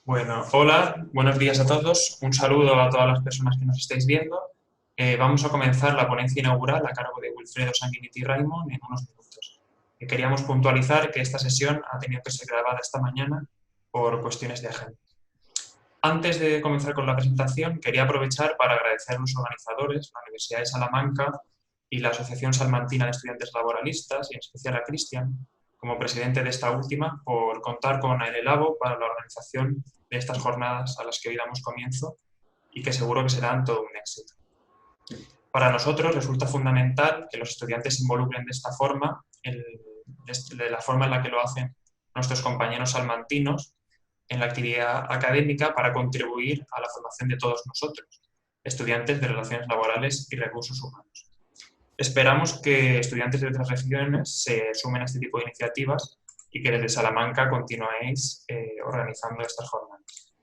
Bueno, hola, buenos días a todos. Un saludo a todas las personas que nos estáis viendo. Vamos a comenzar la ponencia inaugural a cargo de Wilfredo Sanguinetti Raimon en unos minutos. Queríamos puntualizar que esta sesión ha tenido que ser grabada esta mañana por cuestiones de agenda. Antes de comenzar con la presentación, quería aprovechar para agradecer a los organizadores, la Universidad de Salamanca y la Asociación Salmantina de Estudiantes Laboralistas, y en especial a Cristian, como presidente de esta última, por contar con el ELABO para la organización de estas jornadas a las que hoy damos comienzo y que seguro que serán todo un éxito. Para nosotros resulta fundamental que los estudiantes se involucren de esta forma, de la forma en la que lo hacen nuestros compañeros salmantinos, en la actividad académica para contribuir a la formación de todos nosotros, estudiantes de Relaciones Laborales y Recursos Humanos. Esperamos que estudiantes de otras regiones se sumen a este tipo de iniciativas y que desde Salamanca continuéis organizando estas jornadas.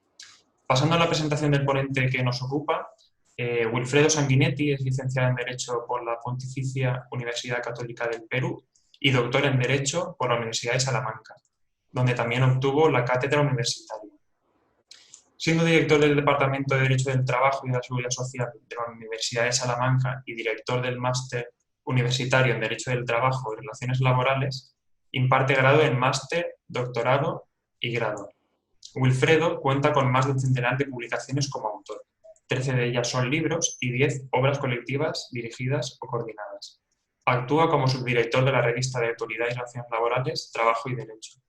Pasando a la presentación del ponente que nos ocupa, Wilfredo Sanguinetti es licenciado en Derecho por la Pontificia Universidad Católica del Perú y doctor en Derecho por la Universidad de Salamanca, donde también obtuvo la cátedra universitaria. Siendo director del Departamento de Derecho del Trabajo y de la Seguridad Social de la Universidad de Salamanca y director del Máster Universitario en Derecho del Trabajo y Relaciones Laborales, imparte grado en máster, doctorado y grado. Wilfredo cuenta con más de un centenar de publicaciones como autor. 13 de ellas son libros y 10 obras colectivas dirigidas o coordinadas. Actúa como subdirector de la revista de Autoridad y Relaciones Laborales, Trabajo y Derecho.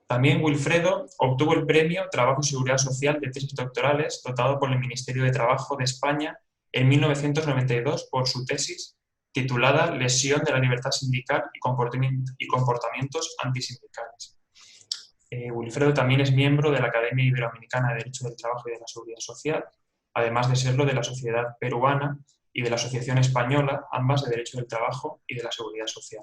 También Wilfredo obtuvo el premio Trabajo y Seguridad Social de tesis doctorales dotado por el Ministerio de Trabajo de España en 1992 por su tesis titulada Lesión de la libertad sindical y comportamientos antisindicales. Wilfredo también es miembro de la Academia Iberoamericana de Derecho del Trabajo y de la Seguridad Social, además de serlo de la Sociedad Peruana y de la Asociación Española, ambas de Derecho del Trabajo y de la Seguridad Social.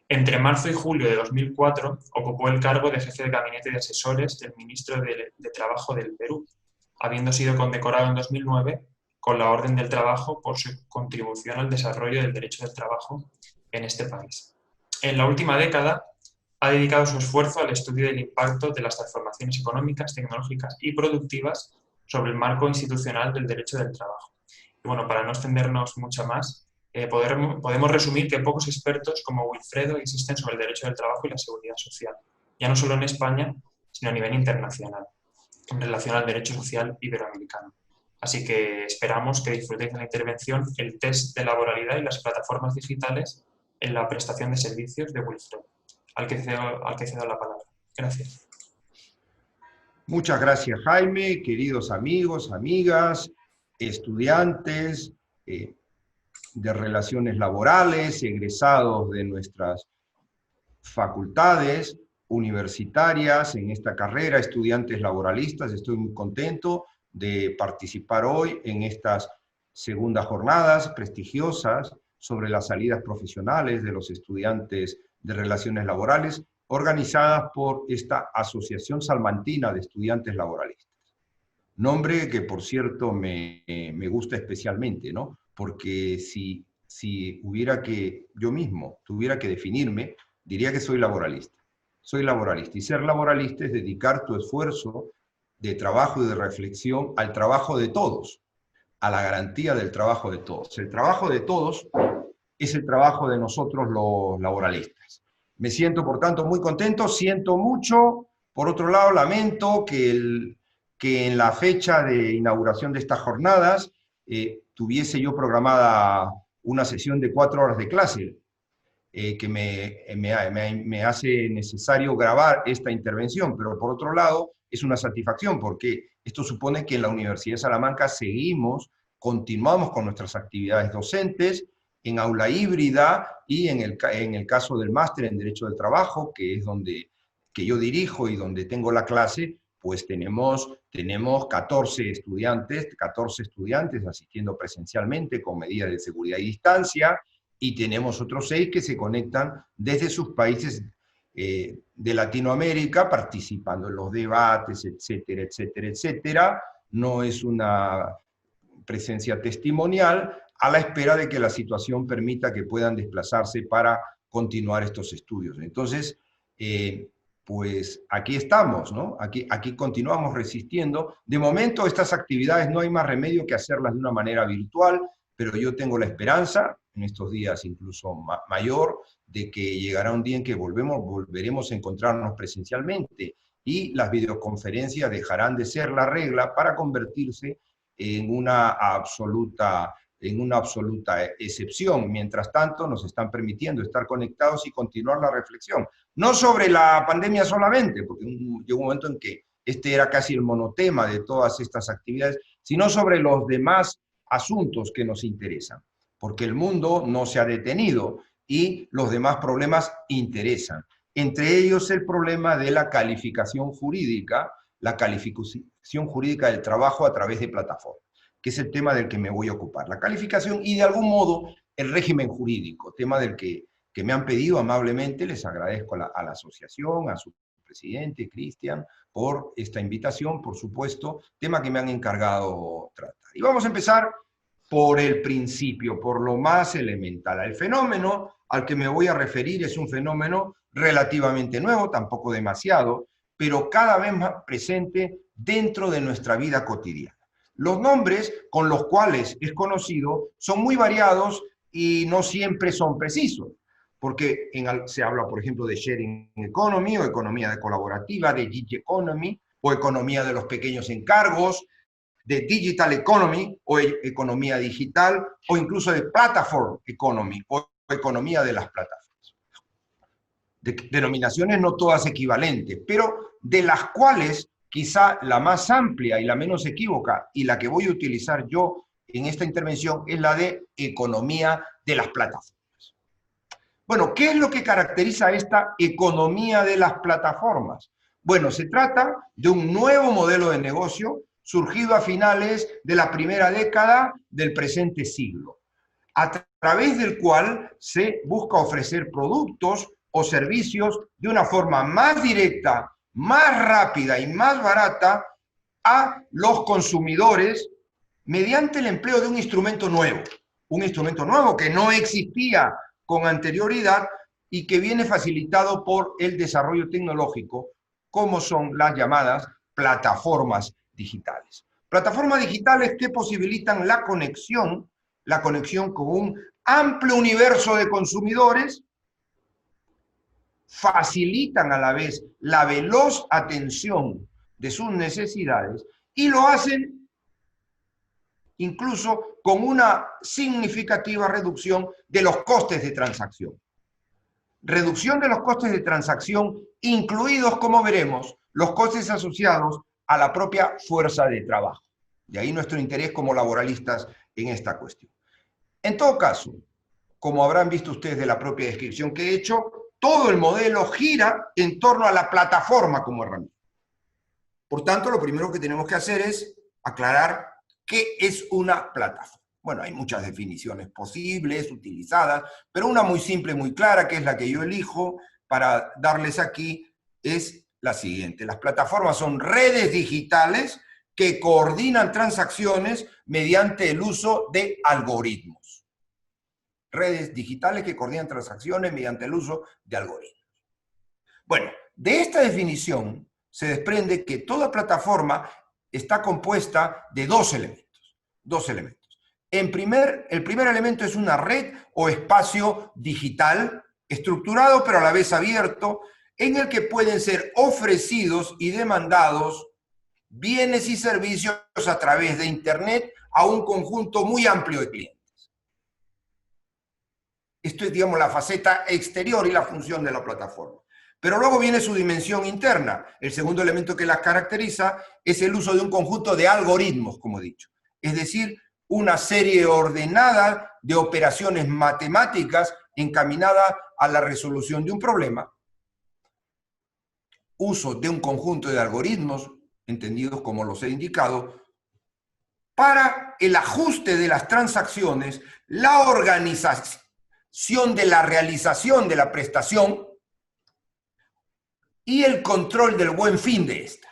Entre marzo y julio de 2004 ocupó el cargo de jefe de gabinete de asesores del ministro de Trabajo del Perú, habiendo sido condecorado en 2009 con la Orden del Trabajo por su contribución al desarrollo del derecho del trabajo en este país. En la última década ha dedicado su esfuerzo al estudio del impacto de las transformaciones económicas, tecnológicas y productivas sobre el marco institucional del derecho del trabajo. Y bueno, para no extendernos mucho más, podemos resumir que pocos expertos como Wilfredo existen sobre el derecho del trabajo y la seguridad social, ya no solo en España, sino a nivel internacional, en relación al derecho social iberoamericano. Así que esperamos que disfrutéis de la intervención, el test de laboralidad y las plataformas digitales en la prestación de servicios de Wilfredo, al que cedo la palabra. Gracias. Muchas gracias, Jaime, queridos amigos, amigas, estudiantes de relaciones laborales, egresados de nuestras facultades universitarias en esta carrera, estudiantes laboralistas. Estoy muy contento de participar hoy en estas segundas jornadas prestigiosas sobre las salidas profesionales de los estudiantes de relaciones laborales, organizadas por esta Asociación Salmantina de Estudiantes Laboralistas. Nombre que, por cierto, me gusta especialmente, ¿no? Porque si hubiera que, yo mismo, tuviera que definirme, diría que soy laboralista. Soy laboralista. Y ser laboralista es dedicar tu esfuerzo de trabajo y de reflexión al trabajo de todos, a la garantía del trabajo de todos. El trabajo de todos es el trabajo de nosotros los laboralistas. Me siento, por tanto, muy contento, siento mucho. Por otro lado, lamento que en la fecha de inauguración de estas jornadas tuviese yo programada una sesión de 4 horas de clase, que me hace necesario grabar esta intervención, pero por otro lado es una satisfacción porque esto supone que en la Universidad de Salamanca continuamos con nuestras actividades docentes en aula híbrida y en el caso del máster en Derecho del Trabajo, que es que yo dirijo y donde tengo la clase, pues tenemos 14 estudiantes asistiendo presencialmente con medidas de seguridad y distancia, y tenemos otros 6 que se conectan desde sus países de Latinoamérica, participando en los debates, etcétera, etcétera, etcétera. No es una presencia testimonial, a la espera de que la situación permita que puedan desplazarse para continuar estos estudios. Entonces, pues aquí estamos, ¿no? Aquí continuamos resistiendo. De momento estas actividades no hay más remedio que hacerlas de una manera virtual, pero yo tengo la esperanza, en estos días incluso mayor, de que llegará un día en que volveremos a encontrarnos presencialmente y las videoconferencias dejarán de ser la regla para convertirse en una absoluta excepción. Mientras tanto, nos están permitiendo estar conectados y continuar la reflexión. No sobre la pandemia solamente, porque llegó un momento en que este era casi el monotema de todas estas actividades, sino sobre los demás asuntos que nos interesan, porque el mundo no se ha detenido y los demás problemas interesan. Entre ellos el problema de la calificación jurídica del trabajo a través de plataformas, que es el tema del que me voy a ocupar. La calificación y de algún modo el régimen jurídico, tema del que me han pedido amablemente. Les agradezco a la asociación, a su presidente, Cristian, por esta invitación, por supuesto, tema que me han encargado tratar. Y vamos a empezar por el principio, por lo más elemental. El fenómeno al que me voy a referir es un fenómeno relativamente nuevo, tampoco demasiado, pero cada vez más presente dentro de nuestra vida cotidiana. Los nombres con los cuales es conocido son muy variados y no siempre son precisos, porque se habla, por ejemplo, de sharing economy o economía colaborativa, de gig economy o economía de los pequeños encargos, de digital economy o economía digital, o incluso de platform economy o economía de las plataformas. Denominaciones no todas equivalentes, pero de las cuales quizá la más amplia y la menos equívoca, y la que voy a utilizar yo en esta intervención, es la de economía de las plataformas. Bueno, ¿qué es lo que caracteriza esta economía de las plataformas? Bueno, se trata de un nuevo modelo de negocio surgido a finales de la primera década del presente siglo, a través del cual se busca ofrecer productos o servicios de una forma más directa, más rápida y más barata a los consumidores mediante el empleo de un instrumento nuevo que no existía con anterioridad y que viene facilitado por el desarrollo tecnológico, como son las llamadas plataformas digitales. Plataformas digitales que posibilitan la conexión con un amplio universo de consumidores, facilitan a la vez la veloz atención de sus necesidades y lo hacen incluso con una significativa reducción de los costes de transacción. Reducción de los costes de transacción, incluidos, como veremos, los costes asociados a la propia fuerza de trabajo. De ahí nuestro interés como laboralistas en esta cuestión. En todo caso, como habrán visto ustedes de la propia descripción que he hecho, todo el modelo gira en torno a la plataforma como herramienta. Por tanto, lo primero que tenemos que hacer es aclarar qué es una plataforma. Bueno, hay muchas definiciones posibles, utilizadas, pero una muy simple, muy clara, que es la que yo elijo para darles aquí, es la siguiente. Las plataformas son redes digitales que coordinan transacciones mediante el uso de algoritmos. Redes digitales que coordinan transacciones mediante el uso de algoritmos. Bueno, de esta definición se desprende que toda plataforma está compuesta de dos elementos. El primer elemento es una red o espacio digital, estructurado pero a la vez abierto, en el que pueden ser ofrecidos y demandados bienes y servicios a través de Internet a un conjunto muy amplio de clientes. Esto es, digamos, la faceta exterior y la función de la plataforma. Pero luego viene su dimensión interna. El segundo elemento que las caracteriza es el uso de un conjunto de algoritmos, como he dicho. Es decir, una serie ordenada de operaciones matemáticas encaminada a la resolución de un problema. Uso de un conjunto de algoritmos, entendidos como los he indicado, para el ajuste de las transacciones, la organización de la realización de la prestación y el control del buen fin de esta.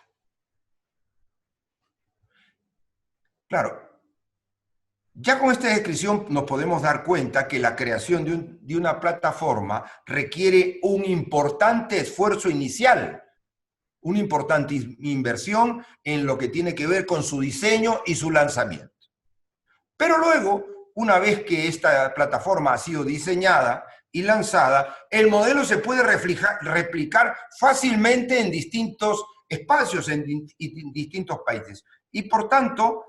Claro, ya con esta descripción nos podemos dar cuenta que la creación de una plataforma requiere un importante esfuerzo inicial una importante inversión en lo que tiene que ver con su diseño y su lanzamiento. Pero luego, una vez que esta plataforma ha sido diseñada y lanzada, el modelo se puede replicar fácilmente en distintos espacios, en distintos países. Y por tanto,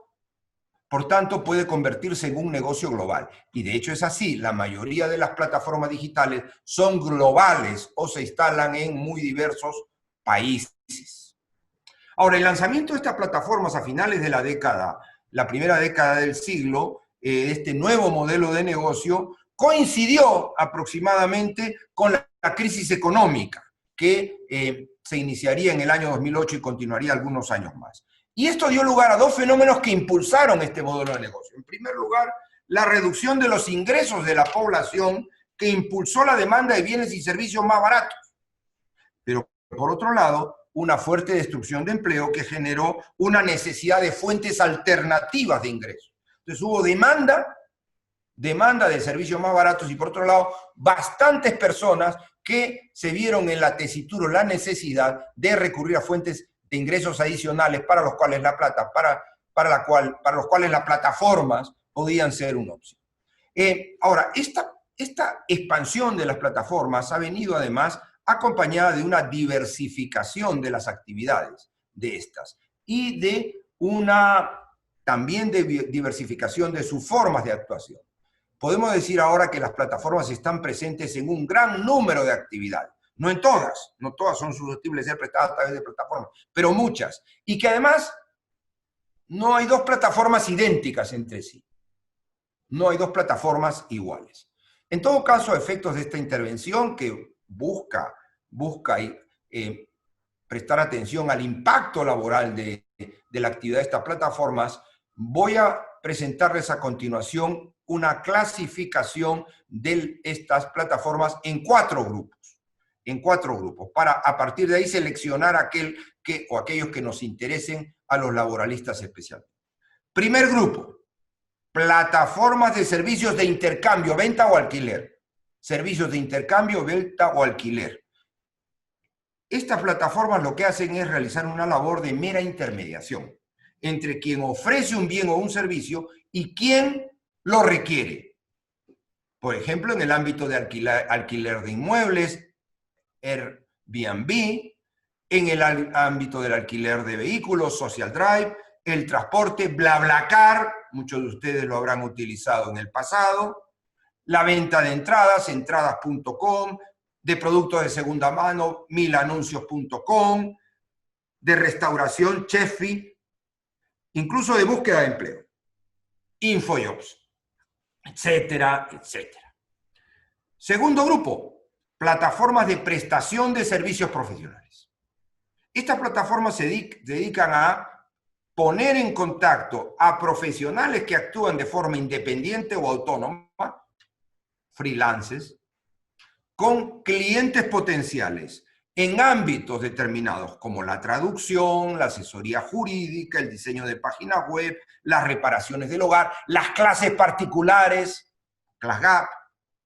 puede convertirse en un negocio global. Y de hecho es así, la mayoría de las plataformas digitales son globales o se instalan en muy diversos países. Ahora, el lanzamiento de estas plataformas a finales de la primera década del siglo, este nuevo modelo de negocio, coincidió aproximadamente con la crisis económica que se iniciaría en el año 2008 y continuaría algunos años más. Y esto dio lugar a dos fenómenos que impulsaron este modelo de negocio. En primer lugar, la reducción de los ingresos de la población que impulsó la demanda de bienes y servicios más baratos. Pero por otro lado, una fuerte destrucción de empleo que generó una necesidad de fuentes alternativas de ingresos. Entonces hubo demanda de servicios más baratos y por otro lado, bastantes personas que se vieron en la tesitura, la necesidad de recurrir a fuentes de ingresos adicionales para los cuales para los cuales las plataformas podían ser una opción. Ahora, esta expansión de las plataformas ha venido además acompañada de una diversificación de las actividades de estas y también de diversificación de sus formas de actuación. Podemos decir ahora que las plataformas están presentes en un gran número de actividades. No en todas, no todas son susceptibles de ser prestadas a través de plataformas, pero muchas. Y que además no hay dos plataformas idénticas entre sí. No hay dos plataformas iguales. En todo caso, a efectos de esta intervención que busca prestar atención al impacto laboral de la actividad de estas plataformas, voy a presentarles a continuación una clasificación de estas plataformas en cuatro grupos, para a partir de ahí seleccionar aquellos que nos interesen a los laboralistas especialmente. Primer grupo, plataformas de servicios de intercambio, venta o alquiler. Servicios de intercambio, venta o alquiler. Estas plataformas lo que hacen es realizar una labor de mera intermediación entre quien ofrece un bien o un servicio y quien lo requiere. Por ejemplo, en el ámbito de alquiler de inmuebles, Airbnb, en el ámbito del alquiler de vehículos, Social Drive, el transporte, BlaBlaCar, muchos de ustedes lo habrán utilizado en el pasado, la venta de entradas, entradas.com, de productos de segunda mano, milanuncios.com, de restauración, Chefy, incluso de búsqueda de empleo, Infojobs, etcétera, etcétera. Segundo grupo, plataformas de prestación de servicios profesionales. Estas plataformas se dedican a poner en contacto a profesionales que actúan de forma independiente o autónoma, freelancers, con clientes potenciales en ámbitos determinados como la traducción, la asesoría jurídica, el diseño de páginas web, las reparaciones del hogar, las clases particulares, ClassGap,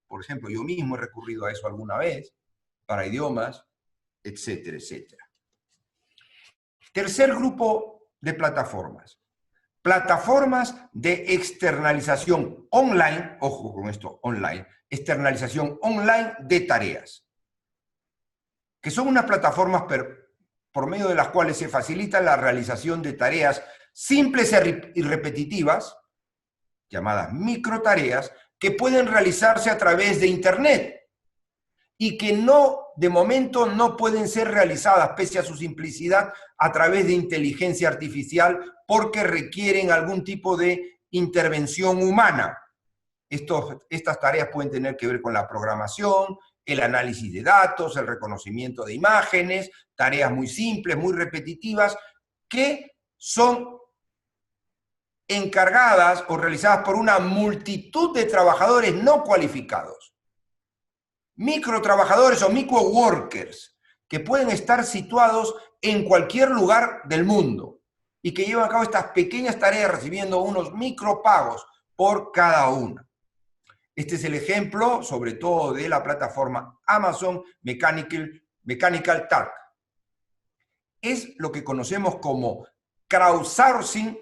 por ejemplo, yo mismo he recurrido a eso alguna vez, para idiomas, etcétera, etcétera. Tercer grupo de plataformas. Plataformas de externalización online, ojo con esto, online, externalización online de tareas, que son unas plataformas por medio de las cuales se facilita la realización de tareas simples y repetitivas, llamadas microtareas, que pueden realizarse a través de Internet y que de momento no pueden ser realizadas, pese a su simplicidad, a través de inteligencia artificial porque requieren algún tipo de intervención humana. Estas tareas pueden tener que ver con la programación, el análisis de datos, el reconocimiento de imágenes, tareas muy simples, muy repetitivas, que son encargadas o realizadas por una multitud de trabajadores no cualificados. Microtrabajadores o microworkers, que pueden estar situados en cualquier lugar del mundo y que llevan a cabo estas pequeñas tareas recibiendo unos micropagos por cada una. Este es el ejemplo, sobre todo, de la plataforma Amazon Mechanical Turk. es lo que conocemos como crowdsourcing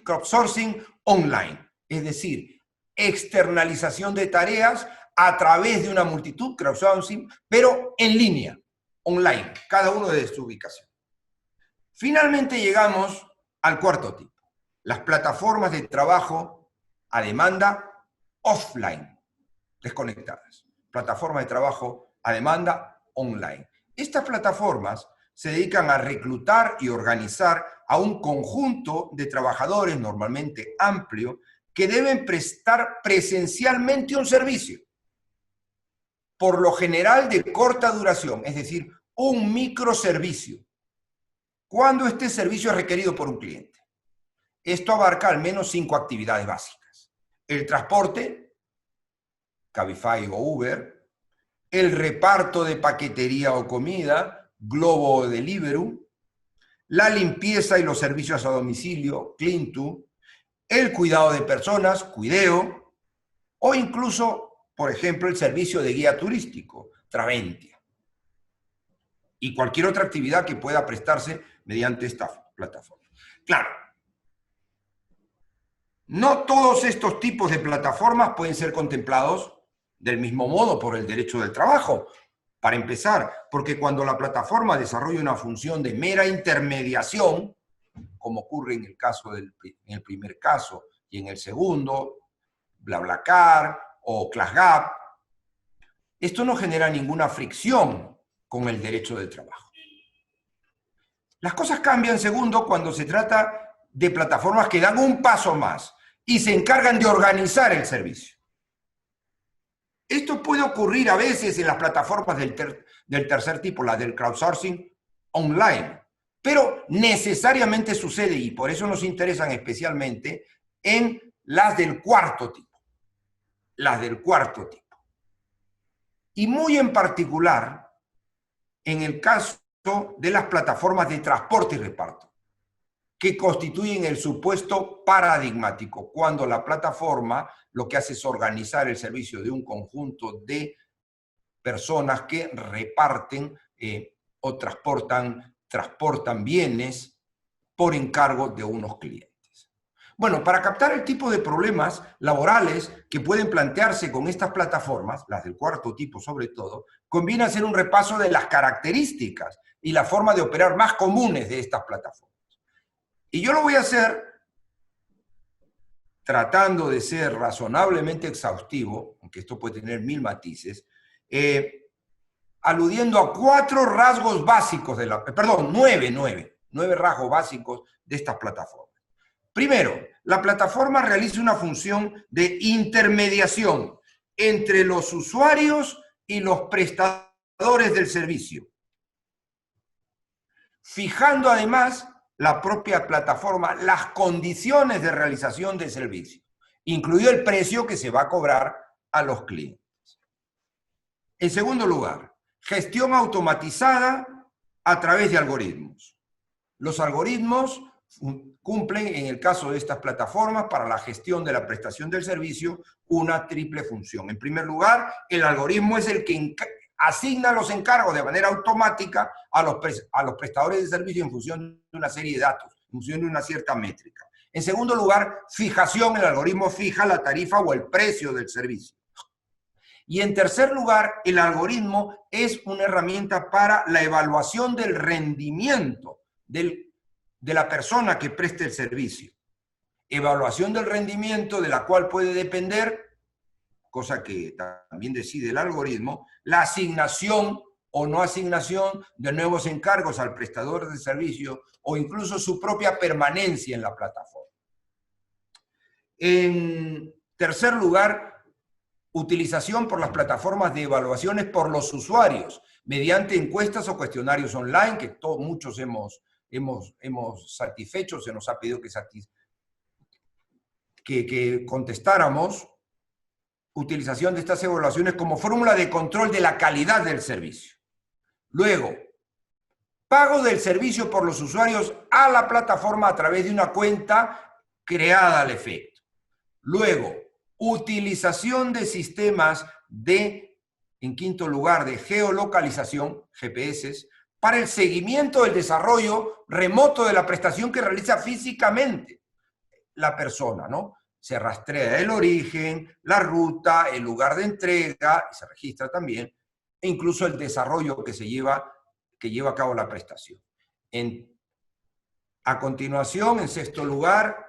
online, es decir, externalización de tareas a través de una multitud, crowdsourcing, pero en línea, online, cada uno desde su ubicación. Finalmente llegamos al cuarto tipo, las plataformas de trabajo a demanda offline, desconectadas. Plataformas de trabajo a demanda online. Estas plataformas se dedican a reclutar y organizar a un conjunto de trabajadores, normalmente amplio, que deben prestar presencialmente un servicio, por lo general de corta duración, es decir, un microservicio, cuando este servicio es requerido por un cliente. Esto abarca al menos 5 actividades básicas. El transporte, Cabify o Uber, el reparto de paquetería o comida, Globo o Deliveroo, la limpieza y los servicios a domicilio, Clean2, el cuidado de personas, Cuideo, o incluso, por ejemplo, el servicio de guía turístico, Traventia, y cualquier otra actividad que pueda prestarse mediante esta plataforma. Claro, no todos estos tipos de plataformas pueden ser contemplados del mismo modo por el derecho del trabajo. Para empezar, porque cuando la plataforma desarrolla una función de mera intermediación, como ocurre en el primer caso y en el segundo, BlaBlaCar o ClassGap, esto no genera ninguna fricción con el derecho del trabajo. Las cosas cambian, segundo, cuando se trata de plataformas que dan un paso más y se encargan de organizar el servicio. Esto puede ocurrir a veces en las plataformas del tercer tipo, la del crowdsourcing online, pero necesariamente sucede, y por eso nos interesan especialmente, en las del cuarto tipo. Las del cuarto tipo. Y muy en particular, en el caso de las plataformas de transporte y reparto, que constituyen el supuesto paradigmático, cuando la plataforma lo que hace es organizar el servicio de un conjunto de personas que reparten o transportan bienes por encargo de unos clientes. Bueno, para captar el tipo de problemas laborales que pueden plantearse con estas plataformas, las del cuarto tipo sobre todo, conviene hacer un repaso de las características y la forma de operar más comunes de estas plataformas. Y yo lo voy a hacer tratando de ser razonablemente exhaustivo, aunque esto puede tener 1000 matices, aludiendo a 4 rasgos básicos de la... Perdón, 9 rasgos básicos de estas plataformas. Primero, la plataforma realiza una función de intermediación entre los usuarios y los prestadores del servicio, fijando además la propia plataforma las condiciones de realización del servicio, incluido el precio que se va a cobrar a los clientes. En segundo lugar, gestión automatizada a través de algoritmos. Los algoritmos cumplen, en el caso de estas plataformas, para la gestión de la prestación del servicio, una triple función. En primer lugar, el algoritmo es el que asigna los encargos de manera automática a los prestadores de servicio en función de una serie de datos, en función de una cierta métrica. En segundo lugar, fijación, el algoritmo fija la tarifa o el precio del servicio. Y en tercer lugar, el algoritmo es una herramienta para la evaluación del rendimiento de la persona que preste el servicio. Evaluación del rendimiento de la cual puede depender, cosa que también decide el algoritmo, la asignación o no asignación de nuevos encargos al prestador de servicio o incluso su propia permanencia en la plataforma. En tercer lugar, utilización por las plataformas de evaluaciones por los usuarios mediante encuestas o cuestionarios online que muchos hemos satisfecho, se nos ha pedido que contestáramos. Utilización de estas evaluaciones como fórmula de control de la calidad del servicio. Luego, pago del servicio por los usuarios a la plataforma a través de una cuenta creada al efecto. Luego, utilización de sistemas en quinto lugar, de geolocalización, GPS, para el seguimiento del desarrollo remoto de la prestación que realiza físicamente la persona, ¿no? Se rastrea el origen, la ruta, el lugar de entrega, y se registra también, e incluso el desarrollo que lleva a cabo la prestación. A continuación, en sexto lugar,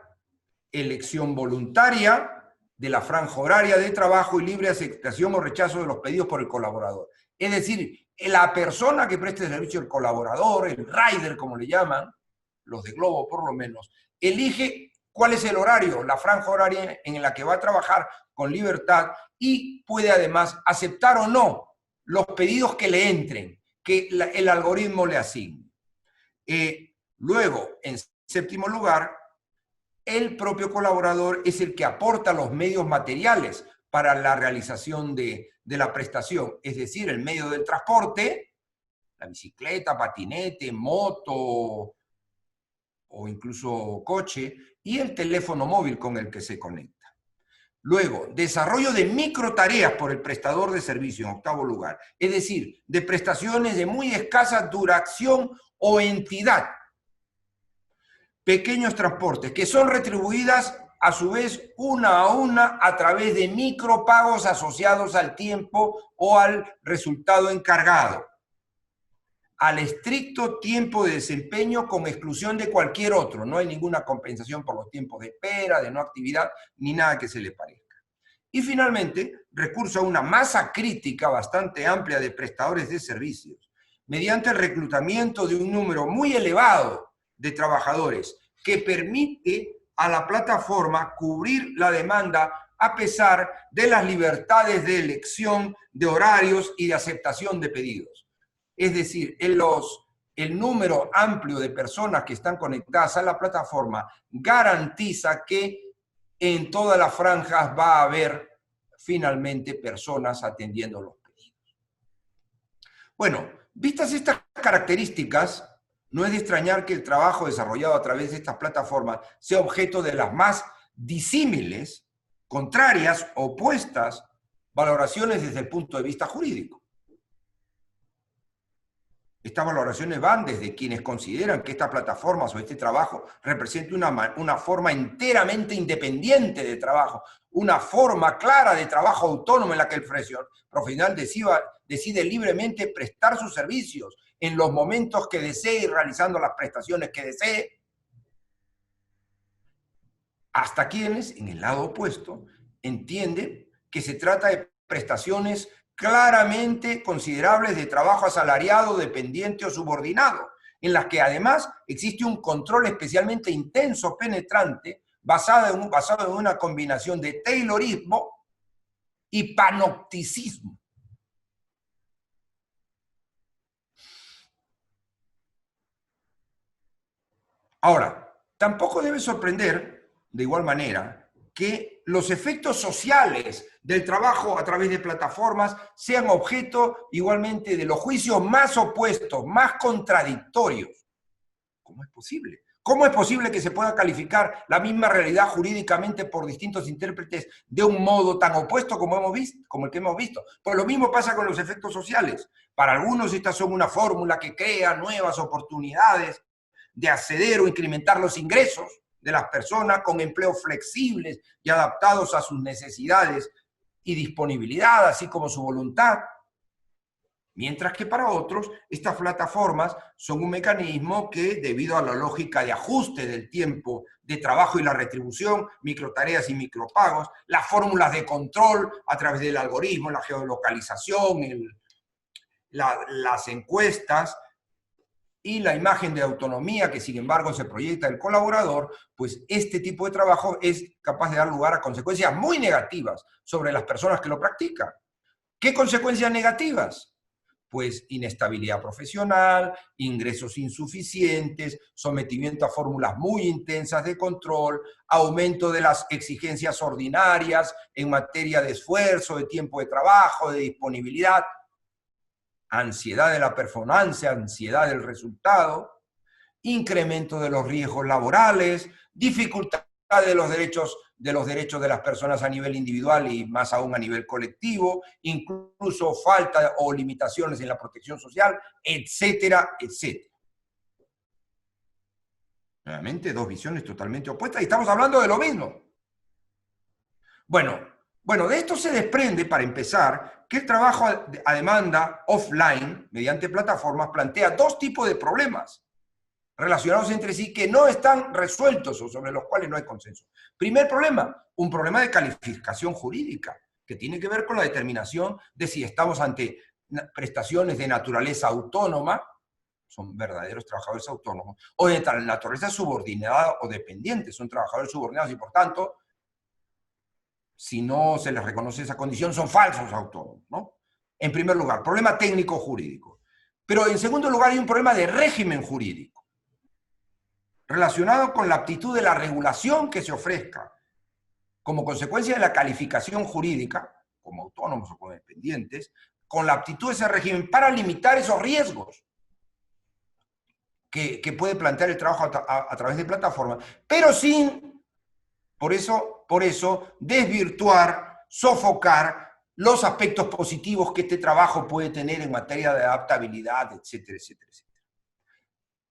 elección voluntaria de la franja horaria de trabajo y libre aceptación o rechazo de los pedidos por el colaborador. Es decir, la persona que preste el servicio, el colaborador, el rider, como le llaman, los de Globo por lo menos, elige cuál es el horario, la franja horaria en la que va a trabajar con libertad y puede además aceptar o no los pedidos que le entren, que el algoritmo le asigne. Luego, en séptimo lugar, el propio colaborador es el que aporta los medios materiales para la realización de la prestación, es decir, el medio del transporte, la bicicleta, patinete, moto o incluso coche, y el teléfono móvil con el que se conecta. Luego, desarrollo de microtareas por el prestador de servicio, en octavo lugar, es decir, de prestaciones de muy escasa duración o entidad. Pequeños transportes que son retribuidas a su vez una a una a través de micropagos asociados al tiempo o al resultado encargado, al estricto tiempo de desempeño con exclusión de cualquier otro. No hay ninguna compensación por los tiempos de espera, de no actividad, ni nada que se le parezca. Y finalmente, recurso a una masa crítica bastante amplia de prestadores de servicios, mediante el reclutamiento de un número muy elevado de trabajadores que permite a la plataforma cubrir la demanda a pesar de las libertades de elección de horarios y de aceptación de pedidos. Es decir, el número amplio de personas que están conectadas a la plataforma garantiza que en todas las franjas va a haber finalmente personas atendiendo los pedidos. Bueno, vistas estas características, no es de extrañar que el trabajo desarrollado a través de estas plataformas sea objeto de las más disímiles, contrarias, opuestas valoraciones desde el punto de vista jurídico. Estas valoraciones van desde quienes consideran que estas plataformas o este trabajo representa una forma enteramente independiente de trabajo, una forma clara de trabajo autónomo en la que el profesional decide libremente prestar sus servicios en los momentos que desee y realizando las prestaciones que desee, hasta quienes, en el lado opuesto, entienden que se trata de prestaciones claramente considerables de trabajo asalariado, dependiente o subordinado, en las que además existe un control especialmente intenso, penetrante, basado en una combinación de taylorismo y panopticismo. Ahora, tampoco debe sorprender, de igual manera, que los efectos sociales del trabajo a través de plataformas sean objeto igualmente de los juicios más opuestos, más contradictorios. ¿Cómo es posible? ¿Cómo es posible que se pueda calificar la misma realidad jurídicamente por distintos intérpretes de un modo tan opuesto como el que hemos visto? Pues lo mismo pasa con los efectos sociales. Para algunos estas son una fórmula que crea nuevas oportunidades de acceder o incrementar los ingresos de las personas con empleos flexibles y adaptados a sus necesidades y disponibilidad, así como su voluntad. Mientras que para otros, estas plataformas son un mecanismo que, debido a la lógica de ajuste del tiempo de trabajo y la retribución, microtareas y micropagos, las fórmulas de control a través del algoritmo, la geolocalización, las encuestas, y la imagen de autonomía que sin embargo se proyecta el colaborador, pues este tipo de trabajo es capaz de dar lugar a consecuencias muy negativas sobre las personas que lo practican. ¿Qué consecuencias negativas? Pues inestabilidad profesional, ingresos insuficientes, sometimiento a fórmulas muy intensas de control, aumento de las exigencias ordinarias en materia de esfuerzo, de tiempo de trabajo, de disponibilidad, ansiedad de la performance, ansiedad del resultado, incremento de los riesgos laborales, dificultades de los derechos de las personas a nivel individual y más aún a nivel colectivo, incluso falta o limitaciones en la protección social, etcétera, etcétera. Nuevamente, dos visiones totalmente opuestas y estamos hablando de lo mismo. Bueno, de esto se desprende, para empezar, que el trabajo a demanda offline, mediante plataformas, plantea dos tipos de problemas relacionados entre sí que no están resueltos o sobre los cuales no hay consenso. Primer problema, un problema de calificación jurídica, que tiene que ver con la determinación de si estamos ante prestaciones de naturaleza autónoma, son verdaderos trabajadores autónomos, o de naturaleza subordinada o dependiente, son trabajadores subordinados y por tanto, si no se les reconoce esa condición, son falsos autónomos, ¿no? En primer lugar, problema técnico jurídico. Pero en segundo lugar hay un problema de régimen jurídico, relacionado con la aptitud de la regulación que se ofrezca como consecuencia de la calificación jurídica, como autónomos o como dependientes, con la aptitud de ese régimen para limitar esos riesgos que puede plantear el trabajo a través de plataformas, pero sin, por eso, desvirtuar, sofocar los aspectos positivos que este trabajo puede tener en materia de adaptabilidad, etcétera, etcétera, etcétera.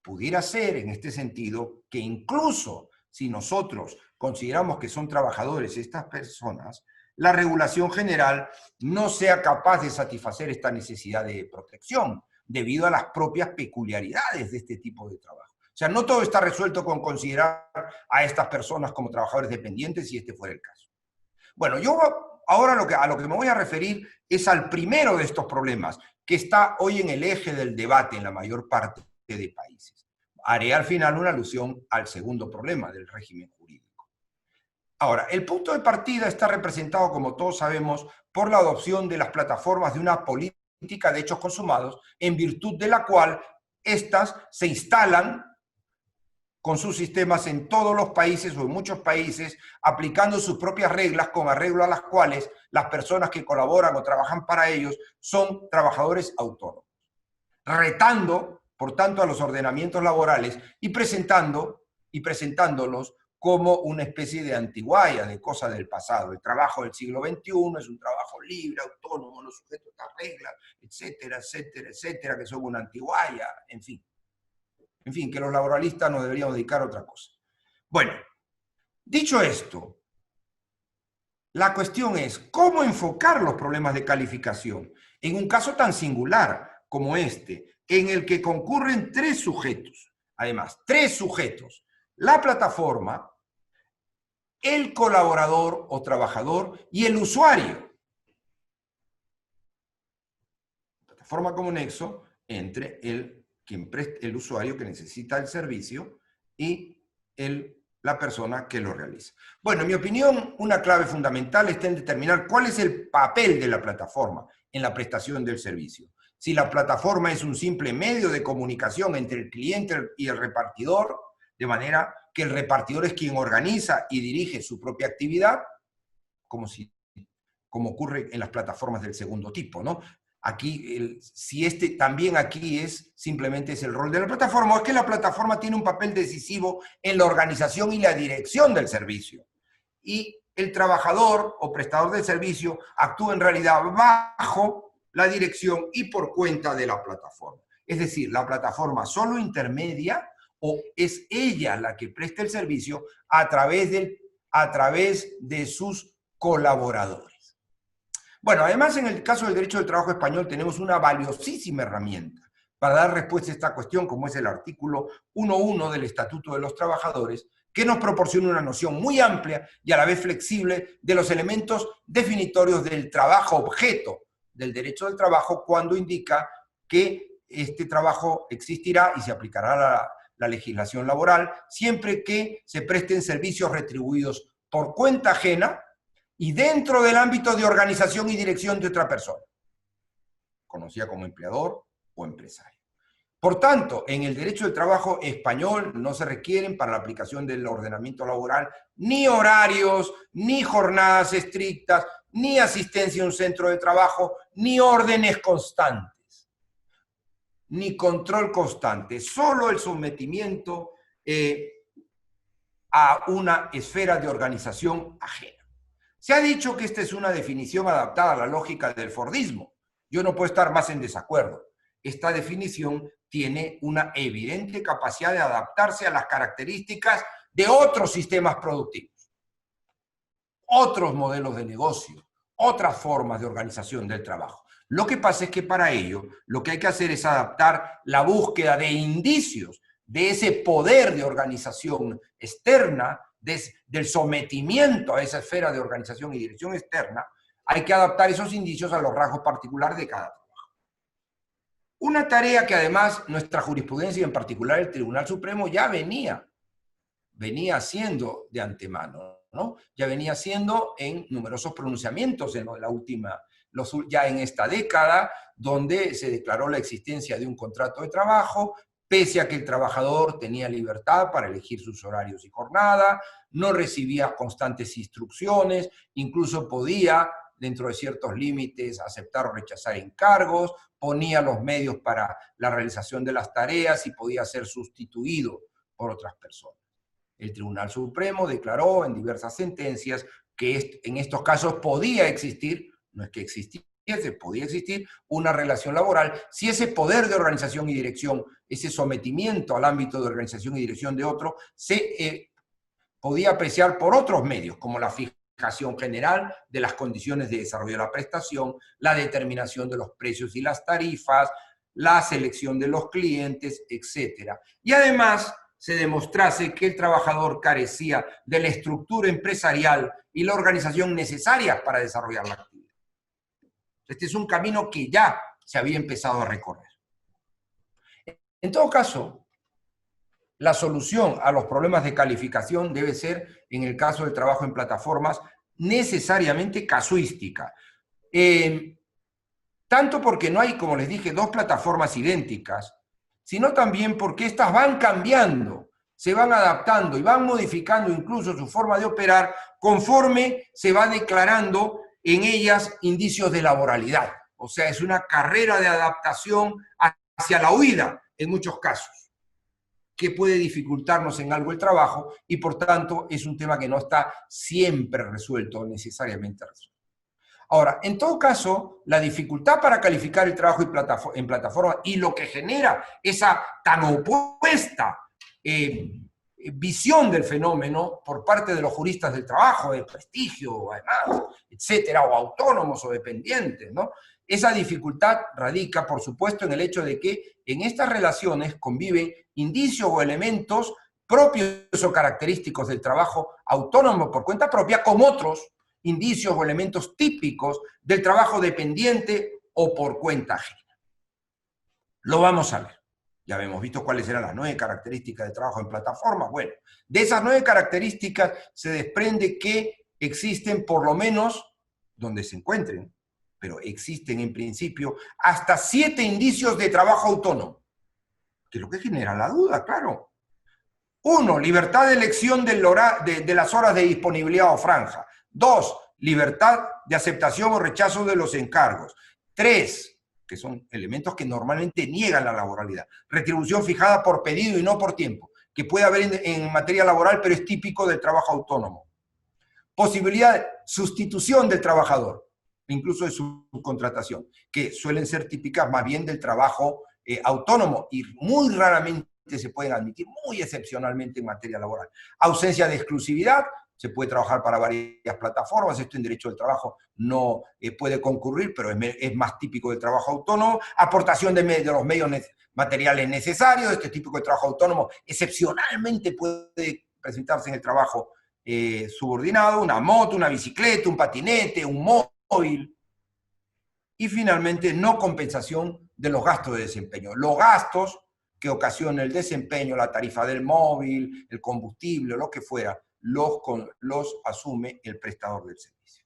Pudiera ser, en este sentido, que incluso si nosotros consideramos que son trabajadores estas personas, la regulación general no sea capaz de satisfacer esta necesidad de protección, debido a las propias peculiaridades de este tipo de trabajo. O sea, no todo está resuelto con considerar a estas personas como trabajadores dependientes, si este fuera el caso. Bueno, yo ahora a lo que me voy a referir es al primero de estos problemas, que está hoy en el eje del debate en la mayor parte de países. Haré al final una alusión al segundo problema del régimen jurídico. Ahora, el punto de partida está representado, como todos sabemos, por la adopción de las plataformas de una política de hechos consumados, en virtud de la cual éstas se instalan con sus sistemas en todos los países o en muchos países, aplicando sus propias reglas con arreglo a las cuales las personas que colaboran o trabajan para ellos son trabajadores autónomos, retando, por tanto, a los ordenamientos laborales y presentándolos como una especie de antiguaya, de cosa del pasado. El trabajo del siglo XXI es un trabajo libre, autónomo, no sujeto a reglas, etcétera, etcétera, etcétera, que son una antiguaya, en fin. En fin, que los laboralistas nos deberíamos dedicar a otra cosa. Bueno, dicho esto, la cuestión es cómo enfocar los problemas de calificación en un caso tan singular como este, en el que concurren tres sujetos. Además, tres sujetos. La plataforma, el colaborador o trabajador y el usuario. La plataforma como nexo entre el usuario que necesita el servicio y la persona que lo realiza. Bueno, en mi opinión, una clave fundamental está en determinar cuál es el papel de la plataforma en la prestación del servicio. Si la plataforma es un simple medio de comunicación entre el cliente y el repartidor, de manera que el repartidor es quien organiza y dirige su propia actividad, como ocurre en las plataformas del segundo tipo, ¿no? Aquí, si también aquí simplemente es el rol de la plataforma, o es que la plataforma tiene un papel decisivo en la organización y la dirección del servicio. Y el trabajador o prestador del servicio actúa en realidad bajo la dirección y por cuenta de la plataforma. Es decir, la plataforma solo intermedia o es ella la que presta el servicio a través de sus colaboradores. Bueno, además en el caso del derecho del trabajo español tenemos una valiosísima herramienta para dar respuesta a esta cuestión, como es el artículo 1.1 del Estatuto de los Trabajadores, que nos proporciona una noción muy amplia y a la vez flexible de los elementos definitorios del trabajo objeto del derecho del trabajo, cuando indica que este trabajo existirá y se aplicará la legislación laboral siempre que se presten servicios retribuidos por cuenta ajena y dentro del ámbito de organización y dirección de otra persona, conocida como empleador o empresario. Por tanto, en el derecho del trabajo español no se requieren para la aplicación del ordenamiento laboral ni horarios, ni jornadas estrictas, ni asistencia a un centro de trabajo, ni órdenes constantes, ni control constante, solo el sometimiento a una esfera de organización ajena. Se ha dicho que esta es una definición adaptada a la lógica del Fordismo. Yo no puedo estar más en desacuerdo. Esta definición tiene una evidente capacidad de adaptarse a las características de otros sistemas productivos, otros modelos de negocio, otras formas de organización del trabajo. Lo que pasa es que para ello lo que hay que hacer es adaptar la búsqueda de indicios de ese poder de organización externa, del sometimiento a esa esfera de organización y dirección externa. Hay que adaptar esos indicios a los rasgos particulares de cada trabajo. Una tarea que además nuestra jurisprudencia, y en particular el Tribunal Supremo, ya venía haciendo de antemano, ¿no? Ya venía haciendo en numerosos pronunciamientos en la última, ya en esta década, donde se declaró la existencia de un contrato de trabajo, pese a que el trabajador tenía libertad para elegir sus horarios y jornada, no recibía constantes instrucciones, incluso podía, dentro de ciertos límites, aceptar o rechazar encargos, ponía los medios para la realización de las tareas y podía ser sustituido por otras personas. El Tribunal Supremo declaró en diversas sentencias que en estos casos podía existir, no es que existiese, podía existir una relación laboral si ese poder de organización y dirección, ese sometimiento al ámbito de organización y dirección de otro, se podía apreciar por otros medios, como la fijación general de las condiciones de desarrollo de la prestación, la determinación de los precios y las tarifas, la selección de los clientes, etc. Y además se demostrase que el trabajador carecía de la estructura empresarial y la organización necesarias para desarrollar la actividad. Este es un camino que ya se había empezado a recorrer. En todo caso, la solución a los problemas de calificación debe ser, en el caso del trabajo en plataformas, necesariamente casuística. Tanto porque no hay, como les dije, dos plataformas idénticas, sino también porque estas van cambiando, se van adaptando y van modificando incluso su forma de operar conforme se va declarando en ellas indicios de laboralidad. O sea, es una carrera de adaptación hacia la huida en muchos casos, que puede dificultarnos en algo el trabajo y por tanto es un tema que no está siempre resuelto, necesariamente resuelto. Ahora, en todo caso, la dificultad para calificar el trabajo en plataforma y lo que genera esa tan opuesta visión del fenómeno por parte de los juristas del trabajo, de prestigio, además, etcétera, o autónomos o dependientes, ¿no? Esa dificultad radica, por supuesto, en el hecho de que en estas relaciones conviven indicios o elementos propios o característicos del trabajo autónomo por cuenta propia, como otros indicios o elementos típicos del trabajo dependiente o por cuenta ajena. Lo vamos a ver. Ya hemos visto cuáles eran las 9 características de trabajo en plataforma. Bueno, de esas 9 características se desprende que existen, por lo menos, donde se encuentren, pero existen en principio hasta 7 indicios de trabajo autónomo, que es lo que genera la duda, claro. 1, libertad de elección de las horas de disponibilidad o franja. 2, libertad de aceptación o rechazo de los encargos. 3, que son elementos que normalmente niegan la laboralidad. Retribución fijada por pedido y no por tiempo, que puede haber en materia laboral, pero es típico del trabajo autónomo. Posibilidad de sustitución del trabajador, incluso de subcontratación, que suelen ser típicas más bien del trabajo autónomo y muy raramente se pueden admitir, muy excepcionalmente en materia laboral. Ausencia de exclusividad, se puede trabajar para varias plataformas, esto en derecho del trabajo no puede concurrir, pero es más típico del trabajo autónomo. Aportación de los medios materiales necesarios, este típico de trabajo autónomo excepcionalmente puede presentarse en el trabajo subordinado, una moto, una bicicleta, un patinete, un móvil. Y finalmente, no compensación de los gastos de desempeño. Los gastos que ocasiona el desempeño, la tarifa del móvil, el combustible, lo que fuera, los asume el prestador del servicio.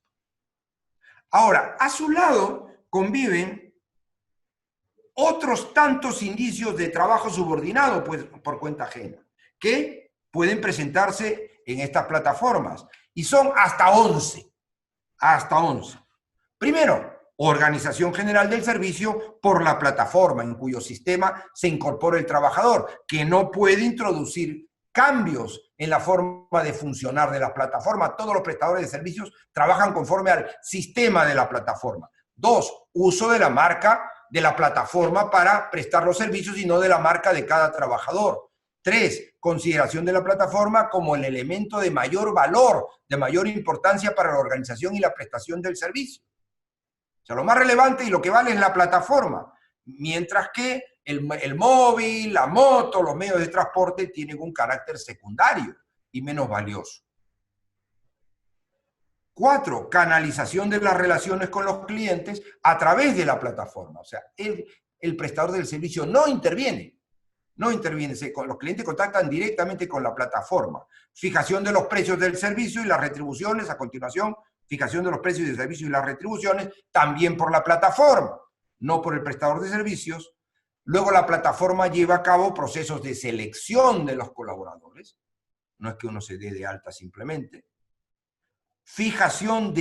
Ahora, a su lado conviven otros tantos indicios de trabajo subordinado pues, por cuenta ajena, que pueden presentarse en estas plataformas, y son hasta 11. Hasta 11. Primero, organización general del servicio por la plataforma en cuyo sistema se incorpora el trabajador, que no puede introducir cambios en la forma de funcionar de la plataforma. Todos los prestadores de servicios trabajan conforme al sistema de la plataforma. 2, uso de la marca de la plataforma para prestar los servicios y no de la marca de cada trabajador. 3, consideración de la plataforma como el elemento de mayor valor, de mayor importancia para la organización y la prestación del servicio. O sea, lo más relevante y lo que vale es la plataforma, mientras que el móvil, la moto, los medios de transporte tienen un carácter secundario y menos valioso. 4, canalización de las relaciones con los clientes a través de la plataforma. O sea, el prestador del servicio no interviene. No interviene, los clientes contactan directamente con la plataforma. Fijación de los precios del servicio y las retribuciones, a continuación, fijación de los precios del servicio y las retribuciones, también por la plataforma, no por el prestador de servicios. Luego la plataforma lleva a cabo procesos de selección de los colaboradores. No es que uno se dé de alta simplemente. Fijación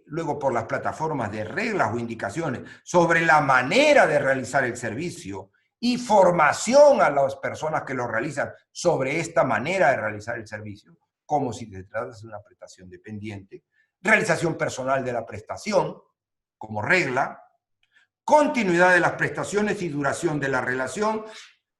luego por las plataformas de reglas o indicaciones sobre la manera de realizar el servicio y formación a las personas que lo realizan sobre esta manera de realizar el servicio, como si se tratase de una prestación dependiente. Realización personal de la prestación, como regla. Continuidad de las prestaciones y duración de la relación.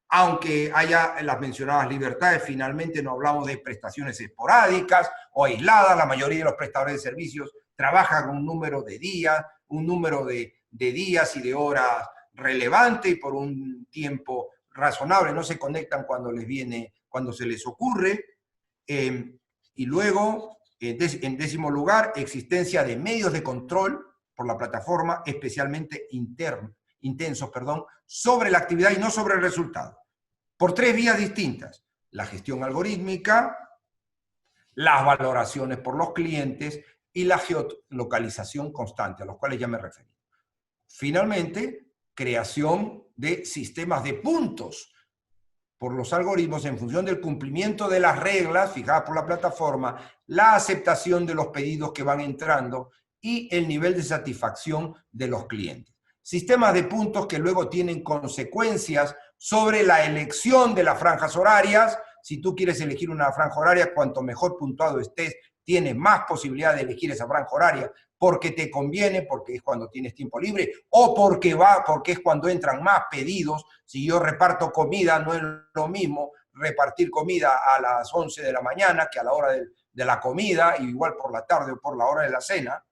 Aunque haya las mencionadas libertades, finalmente no hablamos de prestaciones esporádicas o aisladas. La mayoría de los prestadores de servicios trabajan un número de días, un número de días y de horas relevante y por un tiempo razonable. No se conectan cuando les viene, cuando se les ocurre. Y luego, en décimo lugar, existencia de medios de control por la plataforma, especialmente intensos, sobre la actividad y no sobre el resultado. Por 3 vías distintas: la gestión algorítmica, las valoraciones por los clientes y la geolocalización constante, a los cuales ya me referí. Finalmente, creación de sistemas de puntos por los algoritmos en función del cumplimiento de las reglas fijadas por la plataforma, la aceptación de los pedidos que van entrando y el nivel de satisfacción de los clientes. Sistemas de puntos que luego tienen consecuencias sobre la elección de las franjas horarias. Si tú quieres elegir una franja horaria, cuanto mejor puntuado estés, tienes más posibilidad de elegir esa franja horaria porque te conviene, porque es cuando tienes tiempo libre, o porque es cuando entran más pedidos. Si yo reparto comida, no es lo mismo repartir comida a las 11 de la mañana que a la hora de la comida, igual por la tarde o por la hora de la cena.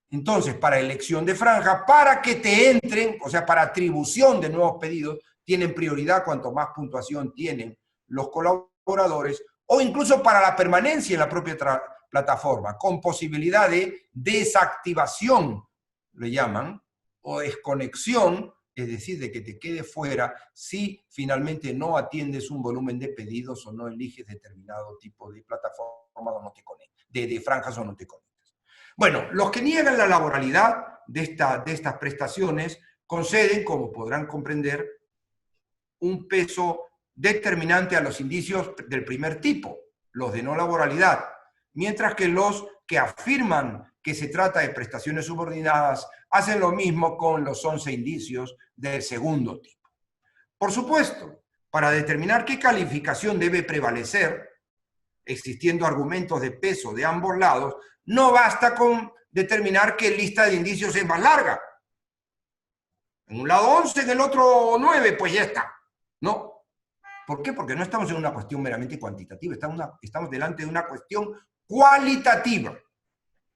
Entonces, para elección de franja, para que te entren, o sea, para atribución de nuevos pedidos, tienen prioridad cuanto más puntuación tienen los colaboradores, o incluso para la permanencia en la propia plataforma, con posibilidad de desactivación, le llaman, o desconexión, es decir, de que te quede fuera si finalmente no atiendes un volumen de pedidos o no eliges determinado tipo de plataforma o no te conectas, de franjas o no te conectas. Bueno, los que niegan la laboralidad de estas prestaciones conceden, como podrán comprender, un peso determinante a los indicios del primer tipo, los de no laboralidad, mientras que los que afirman que se trata de prestaciones subordinadas hacen lo mismo con los 11 indicios del segundo tipo. Por supuesto, para determinar qué calificación debe prevalecer, existiendo argumentos de peso de ambos lados, no basta con determinar qué lista de indicios es más larga. En un lado 11, en el otro 9, pues ya está. No. ¿Por qué? Porque no estamos en una cuestión meramente cuantitativa, estamos delante de una cuestión cualitativa.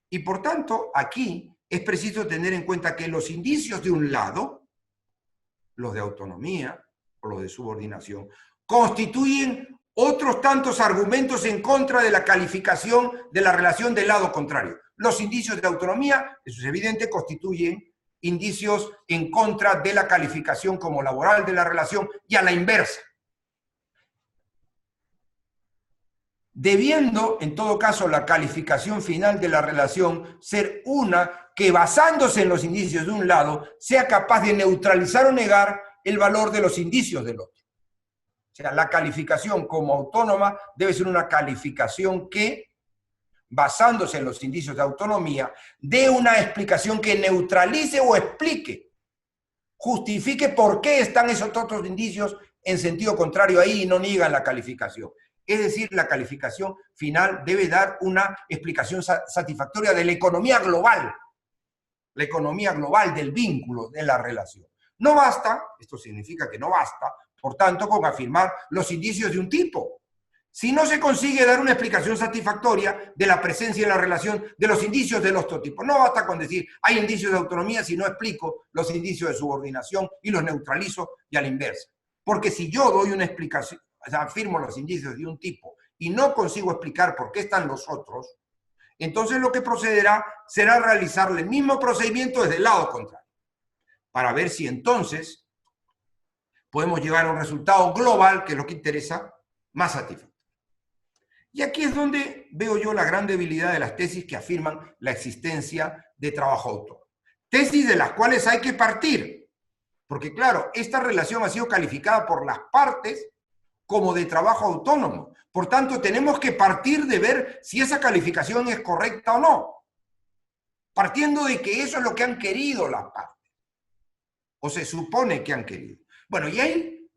Y por tanto, aquí es preciso tener en cuenta que los indicios de un lado, los de autonomía o los de subordinación, constituyen otros tantos argumentos en contra de la calificación de la relación del lado contrario. Los indicios de autonomía, eso es evidente, constituyen indicios en contra de la calificación como laboral de la relación y a la inversa. Debiendo, en todo caso, la calificación final de la relación ser una que, basándose en los indicios de un lado, sea capaz de neutralizar o negar el valor de los indicios del otro. O sea, la calificación como autónoma debe ser una calificación que, basándose en los indicios de autonomía, dé una explicación que neutralice o explique, justifique por qué están esos otros indicios en sentido contrario ahí y no niegan la calificación. Es decir, la calificación final debe dar una explicación satisfactoria de la economía global del vínculo, de la relación. No basta, esto significa que no basta, por tanto, con afirmar los indicios de un tipo. Si no se consigue dar una explicación satisfactoria de la presencia y la relación de los indicios del otro tipo, no basta con decir hay indicios de autonomía si no explico los indicios de subordinación y los neutralizo y a la inversa. Porque si yo doy una explicación, o sea, afirmo los indicios de un tipo y no consigo explicar por qué están los otros, entonces lo que procederá será realizarle el mismo procedimiento desde el lado contrario, para ver si entonces podemos llegar a un resultado global, que es lo que interesa, más satisfactorio. Y aquí es donde veo yo la gran debilidad de las tesis que afirman la existencia de trabajo autónomo. Tesis de las cuales hay que partir, porque claro, esta relación ha sido calificada por las partes como de trabajo autónomo. Por tanto, tenemos que partir de ver si esa calificación es correcta o no. Partiendo de que eso es lo que han querido las partes. O se supone que han querido. Bueno, y ahí,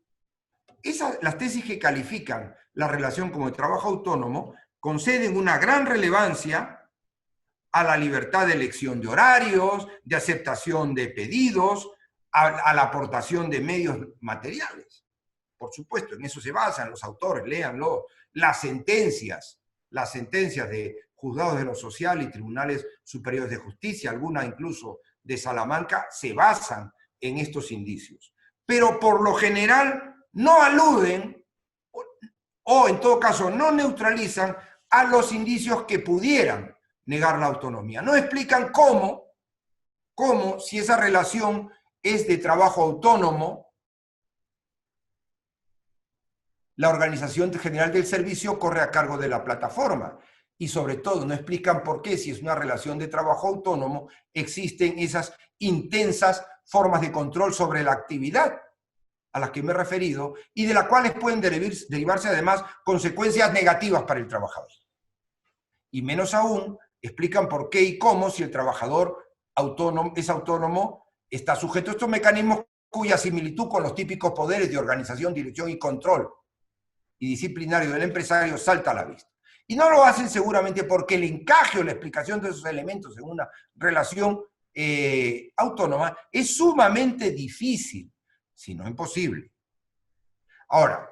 las tesis que califican la relación como de trabajo autónomo conceden una gran relevancia a la libertad de elección de horarios, de aceptación de pedidos, a la aportación de medios materiales. Por supuesto, en eso se basan los autores, léanlo. Las sentencias de juzgados de lo social y tribunales superiores de justicia, algunas incluso de Salamanca, se basan en estos indicios. Pero por lo general no aluden o en todo caso no neutralizan a los indicios que pudieran negar la autonomía. No explican cómo si esa relación es de trabajo autónomo, la organización general del servicio corre a cargo de la plataforma. Y sobre todo, no explican por qué, si es una relación de trabajo autónomo, existen esas intensas formas de control sobre la actividad a las que me he referido y de las cuales pueden derivarse además consecuencias negativas para el trabajador. Y menos aún, explican por qué y cómo, si el trabajador es autónomo, está sujeto a estos mecanismos cuya similitud con los típicos poderes de organización, dirección y control y disciplinario del empresario salta a la vista. Y no lo hacen seguramente porque el encaje o la explicación de esos elementos en una relación autónoma es sumamente difícil, si no imposible. Ahora,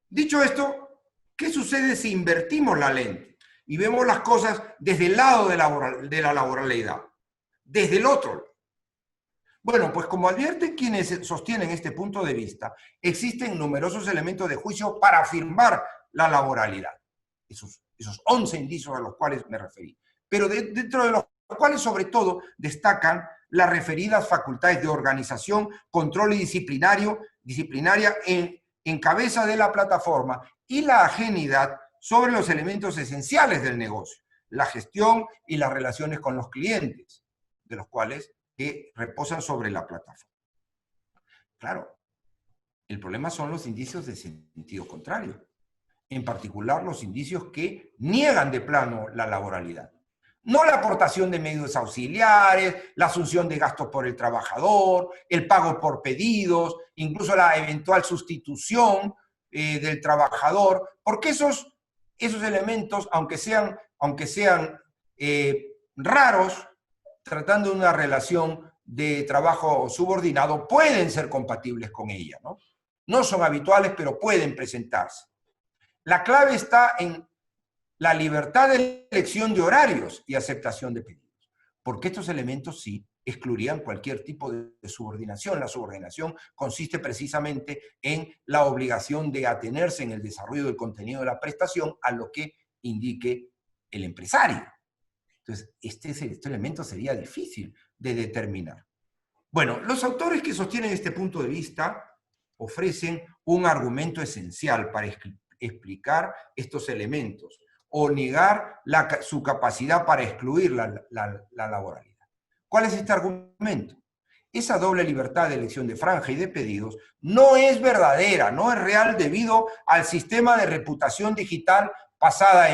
dicho esto, ¿qué sucede si invertimos la lente y vemos las cosas desde el lado de la laboralidad? Desde el otro. Bueno, pues como advierten quienes sostienen este punto de vista, existen numerosos elementos de juicio para afirmar la laboralidad. Esos 11 indicios a los cuales me referí. Pero dentro de los cuales sobre todo destacan las referidas facultades de organización, control y disciplinaria en cabeza de la plataforma y la ajenidad sobre los elementos esenciales del negocio, la gestión y las relaciones con los clientes, de los cuales que reposan sobre la plataforma. Claro, el problema son los indicios de sentido contrario, en particular los indicios que niegan de plano la laboralidad. No la aportación de medios auxiliares, la asunción de gastos por el trabajador, el pago por pedidos, incluso la eventual sustitución del trabajador, porque esos elementos, aunque sean raros, tratando de una relación de trabajo subordinado, pueden ser compatibles con ella, ¿no? No son habituales, pero pueden presentarse. La clave está en la libertad de elección de horarios y aceptación de pedidos, porque estos elementos sí excluirían cualquier tipo de subordinación. La subordinación consiste precisamente en la obligación de atenerse en el desarrollo del contenido de la prestación a lo que indique el empresario. Entonces, este elemento sería difícil de determinar. Bueno, los autores que sostienen este punto de vista ofrecen un argumento esencial para explicar estos elementos o negar su capacidad para excluir la laboralidad. ¿Cuál es este argumento? Esa doble libertad de elección de franja y de pedidos no es verdadera, no es real debido al sistema de reputación digital basada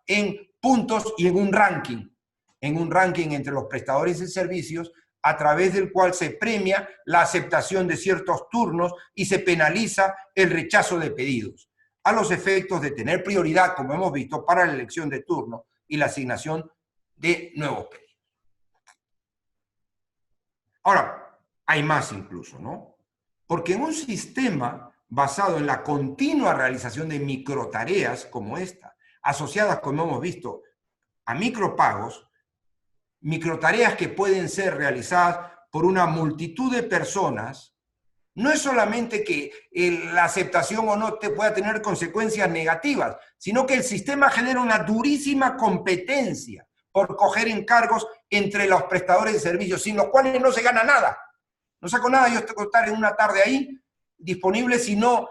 en puntos y en un ranking entre los prestadores de servicios a través del cual se premia la aceptación de ciertos turnos y se penaliza el rechazo de pedidos, a los efectos de tener prioridad, como hemos visto, para la elección de turno y la asignación de nuevos pedidos. Ahora, hay más incluso, ¿no? Porque en un sistema basado en la continua realización de microtareas como esta, asociadas, como hemos visto, a micropagos, microtareas que pueden ser realizadas por una multitud de personas, no es solamente que la aceptación o no te pueda tener consecuencias negativas, sino que el sistema genera una durísima competencia por coger encargos entre los prestadores de servicios, sin los cuales no se gana nada. No saco nada, yo estoy estar en una tarde ahí disponible si no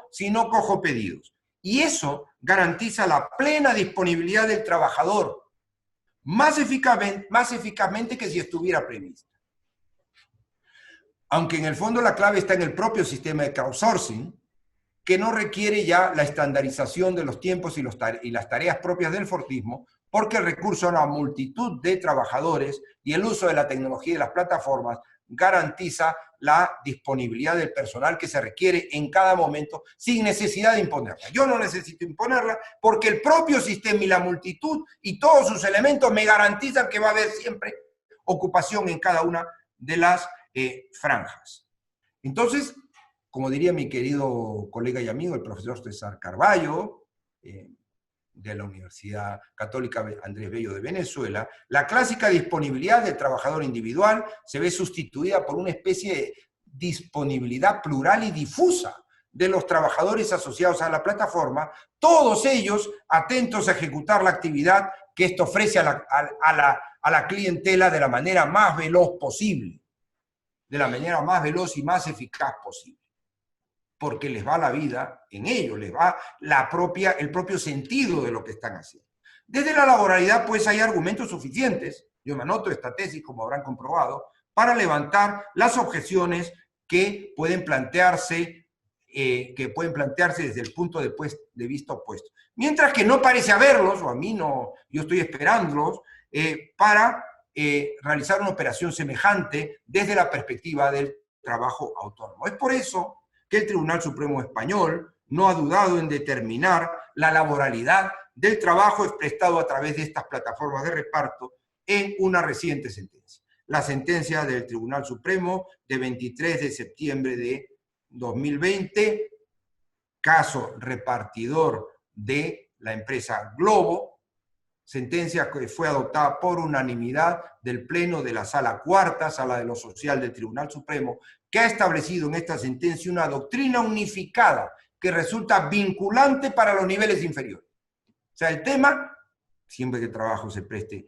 cojo pedidos. Y eso garantiza la plena disponibilidad del trabajador, más eficazmente que si estuviera prevista. Aunque en el fondo la clave está en el propio sistema de crowdsourcing, que no requiere ya la estandarización de los tiempos y las tareas propias del fortismo, porque el recurso a una multitud de trabajadores y el uso de la tecnología y de las plataformas garantiza la disponibilidad del personal que se requiere en cada momento sin necesidad de imponerla. Yo no necesito imponerla porque el propio sistema y la multitud y todos sus elementos me garantizan que va a haber siempre ocupación en cada una de las franjas. Entonces, como diría mi querido colega y amigo, el profesor César Carballo, de la Universidad Católica Andrés Bello de Venezuela, la clásica disponibilidad del trabajador individual se ve sustituida por una especie de disponibilidad plural y difusa de los trabajadores asociados a la plataforma, todos ellos atentos a ejecutar la actividad que esto ofrece a la clientela de la manera más veloz posible, de la manera más veloz y más eficaz posible, porque les va la vida en ello, les va el propio sentido de lo que están haciendo. Desde la laboralidad, pues, hay argumentos suficientes, yo me anoto esta tesis, como habrán comprobado, para levantar las objeciones que pueden plantearse desde el punto de vista opuesto. Mientras que no parece haberlos, o a mí no, yo estoy esperándolos, para realizar una operación semejante desde la perspectiva del trabajo autónomo. Es por eso que el Tribunal Supremo Español no ha dudado en determinar la laboralidad del trabajo prestado a través de estas plataformas de reparto en una reciente sentencia. La sentencia del Tribunal Supremo de 23 de septiembre de 2020, caso repartidor de la empresa Globo, sentencia que fue adoptada por unanimidad del Pleno de la Sala Cuarta, Sala de lo Social del Tribunal Supremo, que ha establecido en esta sentencia una doctrina unificada que resulta vinculante para los niveles inferiores. O sea, el tema, siempre que el trabajo se preste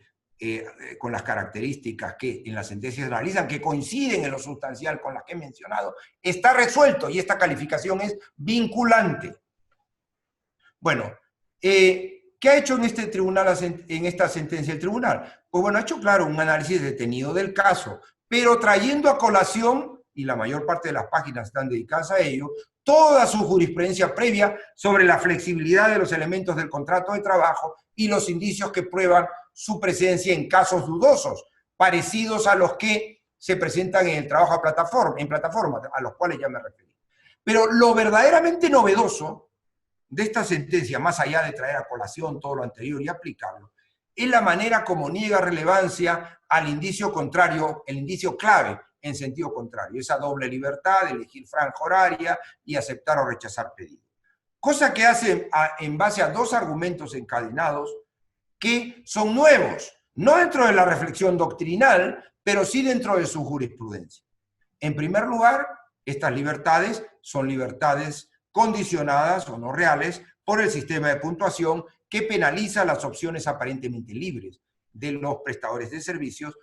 con las características que en las sentencias se analizan, que coinciden en lo sustancial con las que he mencionado, está resuelto y esta calificación es vinculante. Bueno, ¿qué ha hecho en este tribunal, en esta sentencia el tribunal? Pues bueno, ha hecho, claro, un análisis detenido del caso, pero trayendo a colación, y la mayor parte de las páginas están dedicadas a ello, toda su jurisprudencia previa sobre la flexibilidad de los elementos del contrato de trabajo y los indicios que prueban su presencia en casos dudosos, parecidos a los que se presentan en el trabajo en plataforma, a los cuales ya me referí. Pero lo verdaderamente novedoso de esta sentencia, más allá de traer a colación todo lo anterior y aplicarlo, es la manera como niega relevancia al indicio contrario, el indicio clave en sentido contrario, esa doble libertad de elegir franja horaria y aceptar o rechazar pedidos. Cosa que hace en base a dos argumentos encadenados que son nuevos, no dentro de la reflexión doctrinal, pero sí dentro de su jurisprudencia. En primer lugar, estas libertades son libertades condicionadas o no reales por el sistema de puntuación que penaliza las opciones aparentemente libres de los prestadores de servicios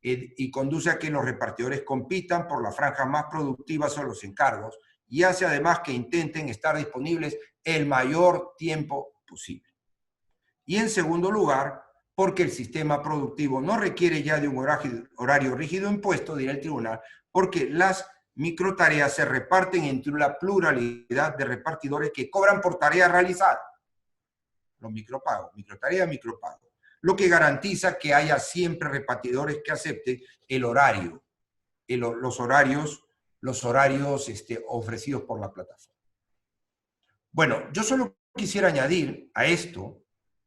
y conduce a que los repartidores compitan por las franjas más productivas o los encargos y hace además que intenten estar disponibles el mayor tiempo posible. Y en segundo lugar, porque el sistema productivo no requiere ya de un horario rígido impuesto, dirá el tribunal, porque las microtareas se reparten entre una pluralidad de repartidores que cobran por tarea realizada. Los micropagos, microtarea, micropago. Lo que garantiza que haya siempre repartidores que acepten el horario los horarios ofrecidos por la plataforma. Bueno, yo solo quisiera añadir a esto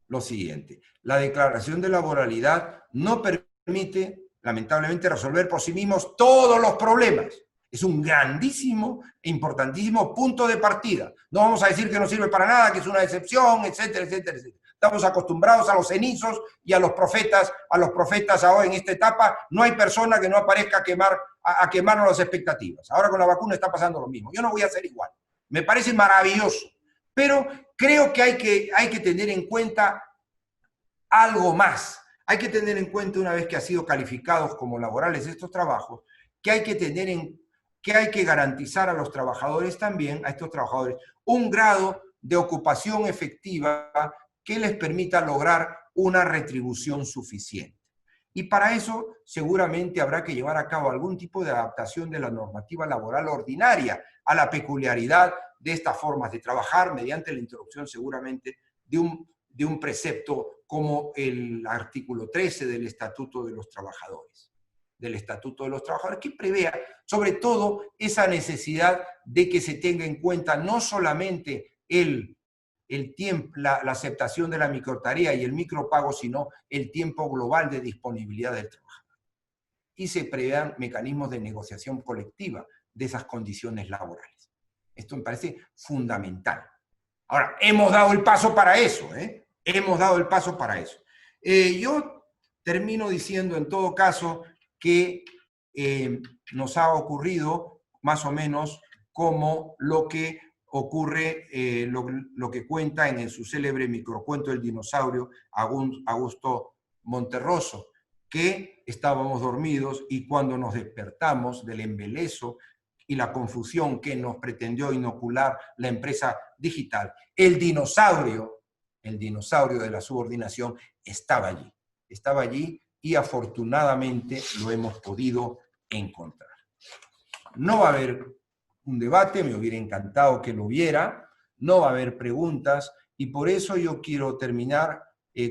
lo siguiente. La declaración de laboralidad no permite, lamentablemente, resolver por sí mismos todos los problemas. Es un grandísimo e importantísimo punto de partida. No vamos a decir que no sirve para nada, que es una excepción, etcétera, etcétera, etcétera. Estamos acostumbrados a los cenizos y a los profetas ahora en esta etapa. No hay persona que no aparezca a quemarnos las expectativas. Ahora con la vacuna está pasando lo mismo. Yo no voy a hacer igual. Me parece maravilloso. Pero creo que hay que tener en cuenta algo más. Hay que tener en cuenta, una vez que han sido calificados como laborales estos trabajos, que hay que garantizar a los trabajadores también, a estos trabajadores, un grado de ocupación efectiva que les permita lograr una retribución suficiente. Y para eso seguramente habrá que llevar a cabo algún tipo de adaptación de la normativa laboral ordinaria a la peculiaridad de estas formas de trabajar, mediante la introducción seguramente de un precepto como el artículo 13 del Estatuto de los Trabajadores. Que prevea sobre todo esa necesidad de que se tenga en cuenta no solamente el tiempo, la aceptación de la microtarea y el micropago, sino el tiempo global de disponibilidad del trabajador. Y se prevean mecanismos de negociación colectiva de esas condiciones laborales. Esto me parece fundamental. Ahora, hemos dado el paso para eso, Hemos dado el paso para eso. Yo termino diciendo, en todo caso, que nos ha ocurrido más o menos como lo que ocurre, lo que cuenta en su célebre microcuento El dinosaurio, Augusto Monterroso, que estábamos dormidos y cuando nos despertamos del embeleso y la confusión que nos pretendió inocular la empresa digital, el dinosaurio de la subordinación estaba allí y afortunadamente lo hemos podido encontrar. No va a haber un debate, me hubiera encantado que lo hubiera, no va a haber preguntas, y por eso yo quiero terminar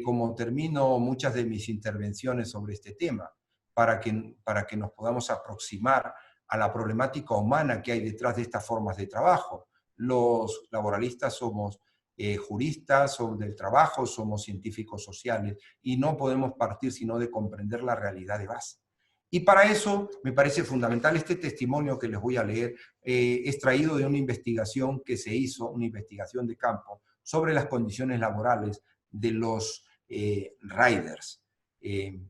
como termino muchas de mis intervenciones sobre este tema, para que nos podamos aproximar a la problemática humana que hay detrás de estas formas de trabajo. Los laboralistas somos juristas del trabajo, somos científicos sociales, y no podemos partir sino de comprender la realidad de base. Y para eso me parece fundamental este testimonio que les voy a leer, extraído de una investigación que se hizo, una investigación de campo, sobre las condiciones laborales de los riders, de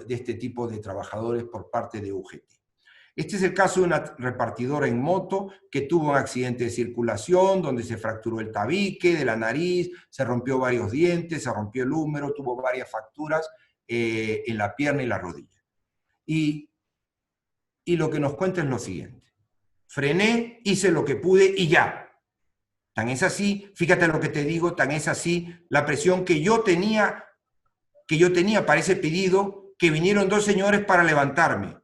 este tipo de trabajadores por parte de UGT. Este es el caso de una repartidora en moto que tuvo un accidente de circulación donde se fracturó el tabique de la nariz, se rompió varios dientes, se rompió el húmero, tuvo varias fracturas en la pierna y la rodilla. Y lo que nos cuenta es lo siguiente: frené, hice lo que pude y ya. Tan es así, fíjate lo que te digo, tan es así la presión que yo tenía para ese pedido, que vinieron dos señores para levantarme.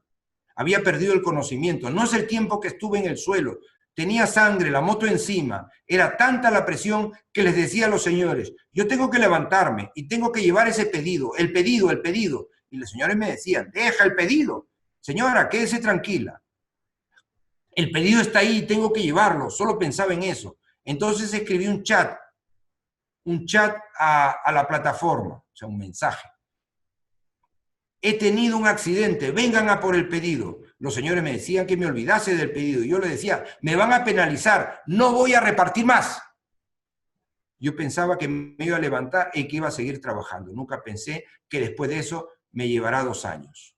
Había perdido el conocimiento, no es el tiempo que estuve en el suelo, tenía sangre, la moto encima, era tanta la presión que les decía a los señores, yo tengo que levantarme y tengo que llevar ese pedido, el pedido. Y los señores me decían, deja el pedido, señora, quédese tranquila. El pedido está ahí y tengo que llevarlo, solo pensaba en eso. Entonces escribí un chat a la plataforma, o sea, un mensaje. He tenido un accidente, vengan a por el pedido. Los señores me decían que me olvidase del pedido. Yo les decía, me van a penalizar, no voy a repartir más. Yo pensaba que me iba a levantar y que iba a seguir trabajando. Nunca pensé que después de eso me llevara 2 años.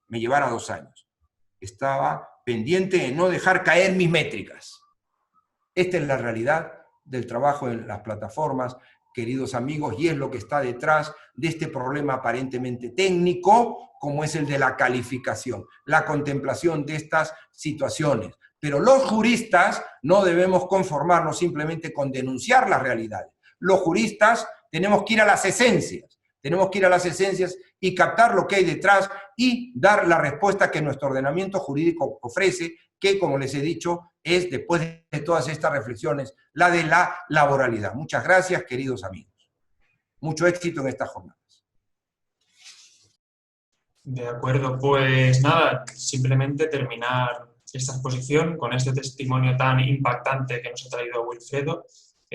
Estaba pendiente de no dejar caer mis métricas. Esta es la realidad del trabajo en las plataformas, queridos amigos, y es lo que está detrás de este problema aparentemente técnico, como es el de la calificación, la contemplación de estas situaciones. Pero los juristas no debemos conformarnos simplemente con denunciar las realidades. Los juristas tenemos que ir a las esencias, y captar lo que hay detrás y dar la respuesta que nuestro ordenamiento jurídico ofrece, que, como les he dicho, es, después de todas estas reflexiones, la de la laboralidad. Muchas gracias, queridos amigos. Mucho éxito en esta jornada. De acuerdo, pues nada, simplemente terminar esta exposición con este testimonio tan impactante que nos ha traído Wilfredo.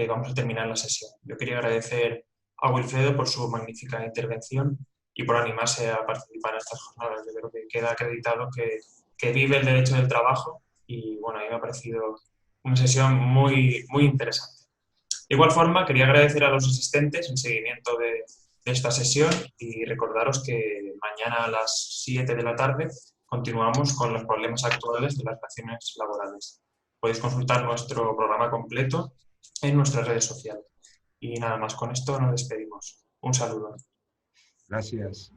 Vamos a terminar la sesión. Yo quería agradecer a Wilfredo por su magnífica intervención y por animarse a participar en estas jornadas. Yo creo que queda acreditado que vive el derecho del trabajo y bueno, a mí me ha parecido una sesión muy interesante. De igual forma, quería agradecer a los asistentes el seguimiento de esta sesión y recordaros que mañana a las 7 de la tarde continuamos con los problemas actuales de las relaciones laborales. Podéis consultar nuestro programa completo en nuestras redes sociales. Y nada más, con esto nos despedimos. Un saludo. Gracias.